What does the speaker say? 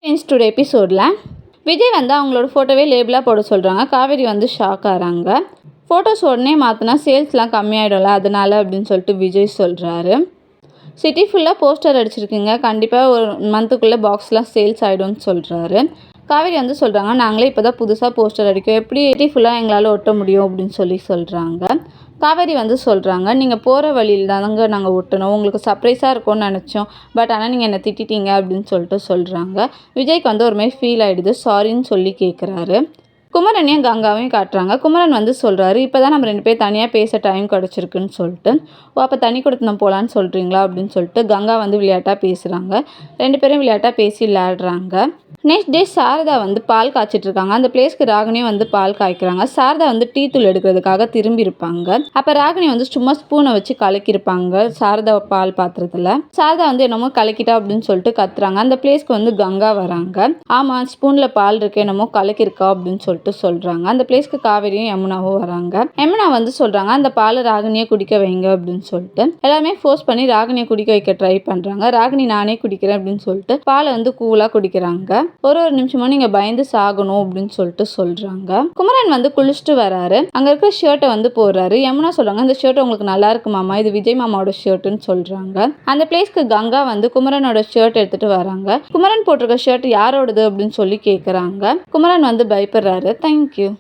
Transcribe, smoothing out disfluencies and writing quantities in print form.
Today எபிசோடில் விஜய் வந்து அவங்களோட ஃபோட்டோவே லேபிளாக போட சொல்கிறாங்க. காவேரி வந்து ஷாக் ஆகிறாங்க. ஃபோட்டோஸ் உடனே மாற்றினா சேல்ஸ்லாம் கம்மியாயிடும்ல அதனால அப்படின்னு சொல்லிட்டு விஜய் சொல்கிறாரு. சிட்டி ஃபுல்லாக போஸ்டர் அடிச்சிருக்கீங்க, கண்டிப்பாக ஒரு மந்த்துக்குள்ளே பாக்ஸ்லாம் சேல்ஸ் ஆகிடும்னு சொல்கிறாரு. காவேரி வந்து சொல்கிறாங்க, நாங்களே இப்போ தான் புதுசாக போஸ்டர் அடிக்கும், எப்படி சிட்டி ஃபுல்லாக எங்களால் ஒட்ட முடியும் அப்படின்னு சொல்கிறாங்க. காவேரி வந்து சொல்கிறாங்க, நீங்கள் போகிற வழியில் தாங்க நாங்கள் ஒட்டணும், உங்களுக்கு சர்ப்ரைஸாக இருக்கும்னு நினச்சோம், பட் ஆனால் நீங்கள் என்னை திட்டிட்டீங்க அப்படின்னு சொல்கிறாங்க. விஜய்க்கு வந்து ஒரு மாதிரி ஃபீல் ஆகிடுது, சாரின்னு சொல்லி கேட்குறாரு. குமரனையும் கங்காவையும் காட்டுறாங்க. குமரன் வந்து சொல்கிறாரு, இப்போ தான் நம்ம 2 பேர் தனியாக பேச டைம் கிடச்சிருக்குன்னு சொல்லிட்டு. ஓ அப்போ தனி கொடுத்தனம் போகலான்னு சொல்கிறீங்களா அப்படின்னு சொல்லிட்டு கங்கா வந்து விளையாட்டாக பேசுகிறாங்க. 2 பேரும் விளையாட்டாக பேசி விளையாடுறாங்க. நெக்ஸ்ட் டே சாரதா வந்து பால் காய்ச்சிட்ருக்காங்க. அந்த பிளேஸ்க்கு ராகினியும் வந்து பால் காய்க்கிறாங்க. சாரதா வந்து டீ தூள் எடுக்கிறதுக்காக திரும்பி இருப்பாங்க. அப்போ ராகினி வந்து சும்மா ஸ்பூனை வச்சு கலக்கியிருப்பாங்க சாரதா பால் பாத்திரத்தில். சாரதா வந்து என்னமோ கலக்கிட்டா அப்படின்னு சொல்லிட்டு கத்துறாங்க. அந்த பிளேஸ்க்கு வந்து கங்கா வராங்க. ஆமாம், ஸ்பூனில் பால் இருக்கு, என்னமோ கலக்கிருக்கா அப்படின்னு சொல்லிட்டு சொல்கிறாங்க. அந்த பிளேஸ்க்கு காவேரியும் யமுனாவும் வராங்க. யமுனா வந்து சொல்கிறாங்க, அந்த பாலை ராகினியை குடிக்க வைங்க அப்படின்னு சொல்லிட்டு. எல்லாருமே ஃபோர்ஸ் பண்ணி ராகினியை குடிக்க வைக்க ட்ரை பண்ணுறாங்க. ராகினி நானே குடிக்கிறேன் அப்படின்னு சொல்லிட்டு பாலை வந்து கூலாக குடிக்கிறாங்க. ஒரு நிமிஷமும் நீங்க பயந்து சாகணும் அப்படின்னு சொல்றாங்க. குமரன் வந்து குளிச்சுட்டு வராரு. அங்க இருக்கிற ஷர்ட்டை வந்து போடுறாரு. யமுனா சொல்றாங்க, இந்த ஷர்ட் உங்களுக்கு நல்லா இருக்கு மாமா, இது விஜய் மாமாவோட ஷர்ட்னு சொல்றாங்க. அந்த பிளேஸ்க்கு கங்கா வந்து குமரனோட ஷர்ட் எடுத்துட்டு வராங்க. குமரன் போட்டிருக்க ஷர்ட் யாரோடது அப்படின்னு சொல்லி கேட்குறாங்க. குமரன் வந்து பயப்படுறாரு. தேங்க்யூ.